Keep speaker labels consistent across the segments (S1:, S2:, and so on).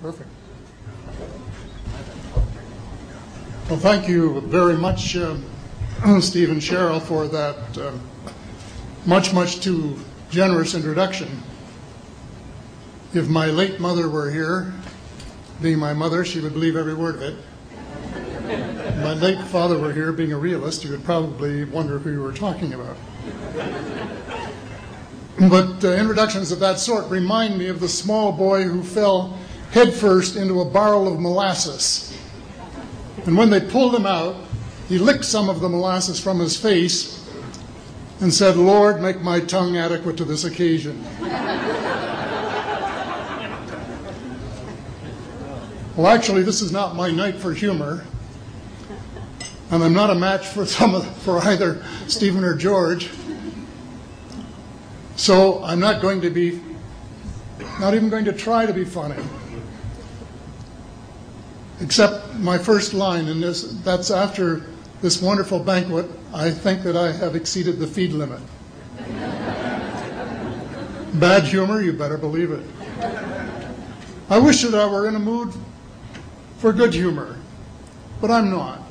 S1: Perfect. Well, thank you very much, Steve and Cheryl, for that much too generous introduction. If my late mother were here, being my mother, she would believe every word of it. If my late father were here, being a realist, he would probably wonder who you were talking about. But introductions of that sort remind me of the small boy who fell headfirst into a barrel of molasses. And when they pulled him out, he licked some of the molasses from his face and said, "Lord, make my tongue adequate to this occasion." Well, actually, this is not my night for humor, and I'm not a match for either Stephen or George. So I'm not even going to try to be funny. Except my first line, and that's after this wonderful banquet, I think that I have exceeded the feed limit. Bad humor, you better believe it. I wish that I were in a mood for good humor, but I'm not.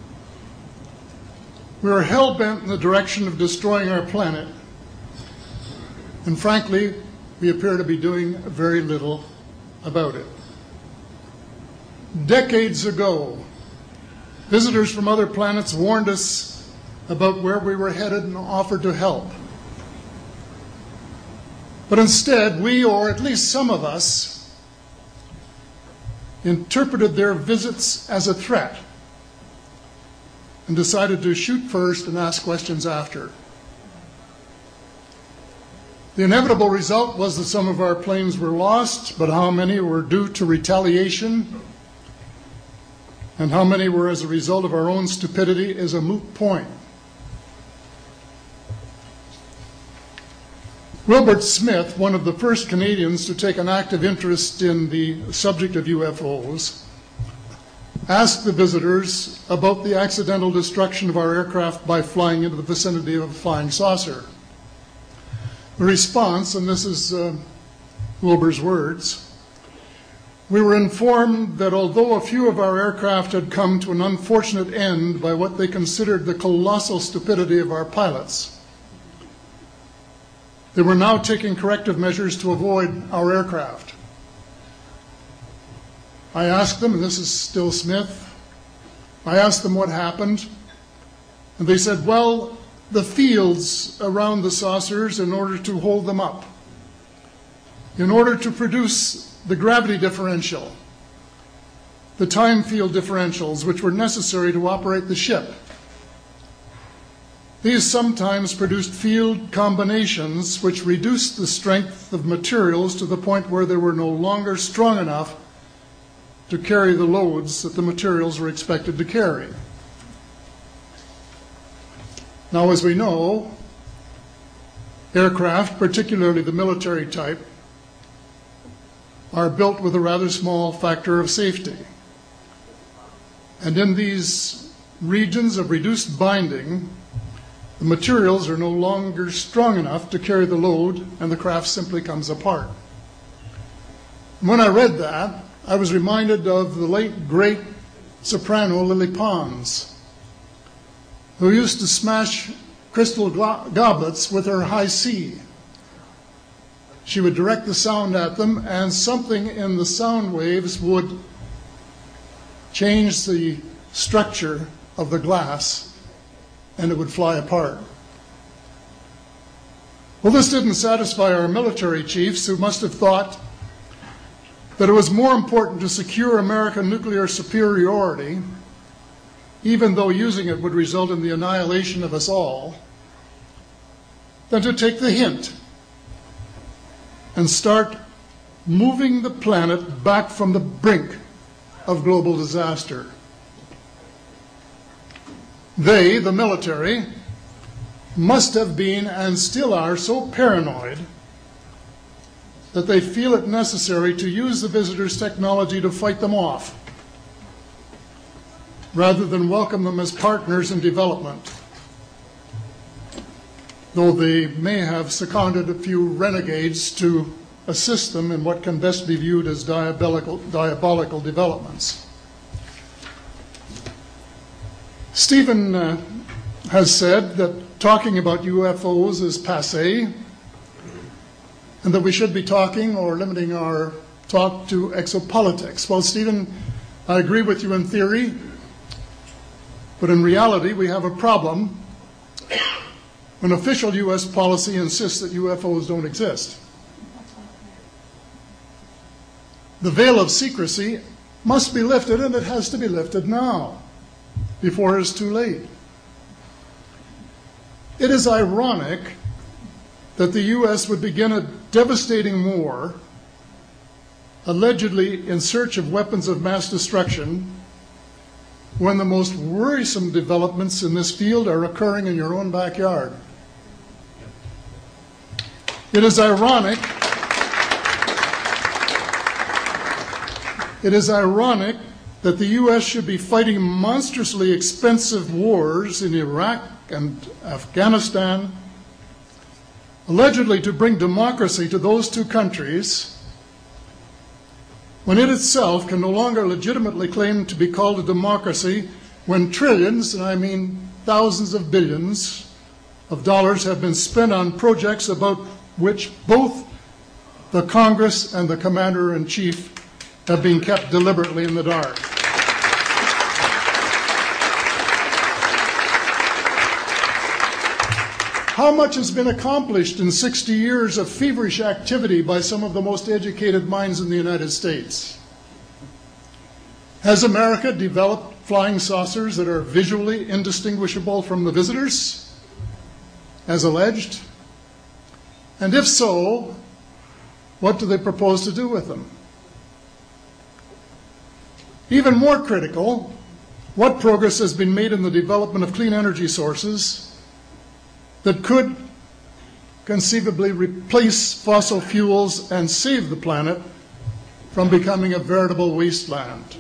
S1: We are hell-bent in the direction of destroying our planet, and frankly, we appear to be doing very little about it. Decades ago, visitors from other planets warned us about where we were headed and offered to help. But instead, we, or at least some of us, interpreted their visits as a threat and decided to shoot first and ask questions after. The inevitable result was that some of our planes were lost, but how many were due to retaliation and how many were as a result of our own stupidity is a moot point. Wilbert Smith, one of the first Canadians to take an active interest in the subject of UFOs, asked the visitors about the accidental destruction of our aircraft by flying into the vicinity of a flying saucer. The response, and this is Wilbur's words, "We were informed that although a few of our aircraft had come to an unfortunate end by what they considered the colossal stupidity of our pilots, they were now taking corrective measures to avoid our aircraft. I asked them," and this is still Smith, I asked them what happened, and they said, "Well, the fields around the saucers in order to hold them up, in order to produce the gravity differential, the time field differentials which were necessary to operate the ship. These sometimes produced field combinations which reduced the strength of materials to the point where they were no longer strong enough to carry the loads that the materials were expected to carry." Now, as we know, aircraft, particularly the military type, are built with a rather small factor of safety. And in these regions of reduced binding, the materials are no longer strong enough to carry the load, and the craft simply comes apart. When I read that, I was reminded of the late, great soprano Lily Pons, who used to smash crystal goblets with her high C. She would direct the sound at them, and something in the sound waves would change the structure of the glass, and it would fly apart. Well, this didn't satisfy our military chiefs, who must have thought that it was more important to secure American nuclear superiority, even though using it would result in the annihilation of us all, than to take the hint and start moving the planet back from the brink of global disaster. They, the military, must have been and still are so paranoid that they feel it necessary to use the visitors' technology to fight them off, rather than welcome them as partners in development, though they may have seconded a few renegades to assist them in what can best be viewed as diabolical developments. Stephen has said that talking about UFOs is passé, and that we should be talking or limiting our talk to exopolitics. Well, Stephen, I agree with you in theory, but in reality we have a problem when official U.S. policy insists that UFOs don't exist. The veil of secrecy must be lifted, and it has to be lifted now, before it's too late. It is ironic that the U.S. would begin a devastating war, allegedly in search of weapons of mass destruction, when the most worrisome developments in this field are occurring in your own backyard. It is ironic that the U.S. should be fighting monstrously expensive wars in Iraq and Afghanistan, allegedly to bring democracy to those two countries, when it itself can no longer legitimately claim to be called a democracy, when trillions, and I mean thousands of billions of dollars, have been spent on projects about which both the Congress and the Commander-in-Chief have been kept deliberately in the dark. How much has been accomplished in 60 years of feverish activity by some of the most educated minds in the United States? Has America developed flying saucers that are visually indistinguishable from the visitors, as alleged? And if so, what do they propose to do with them? Even more critical, what progress has been made in the development of clean energy sources that could conceivably replace fossil fuels and save the planet from becoming a veritable wasteland?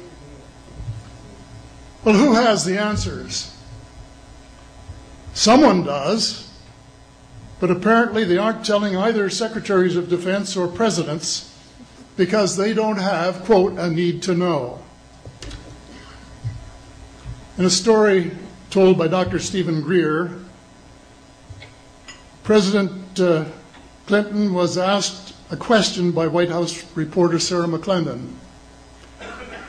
S1: Well, who has the answers? Someone does, but apparently they aren't telling either secretaries of defense or presidents because they don't have, quote, a need to know. In a story told by Dr. Stephen Greer, President Clinton was asked a question by White House reporter Sarah McClendon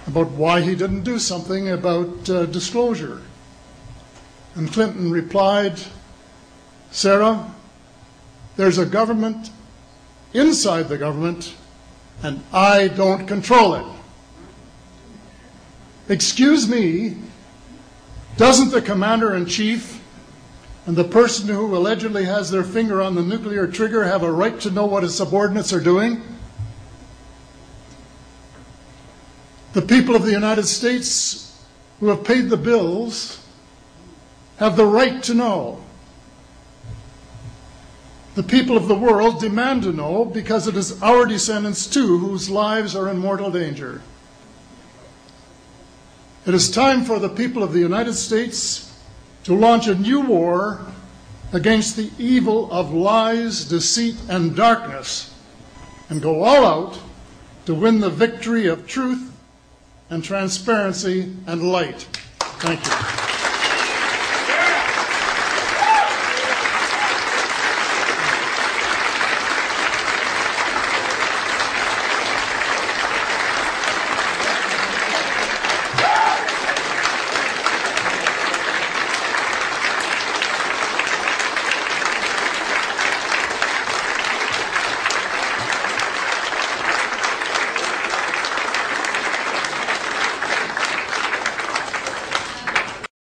S1: about why he didn't do something about disclosure. And Clinton replied, "Sarah, there's a government inside the government, and I don't control it." Excuse me, doesn't the Commander-in-Chief and the person who allegedly has their finger on the nuclear trigger have a right to know what his subordinates are doing? The people of the United States who have paid the bills have the right to know. The people of the world demand to know because it is our descendants too whose lives are in mortal danger. It is time for the people of the United States to launch a new war against the evil of lies, deceit, and darkness, and go all out to win the victory of truth and transparency and light. Thank you.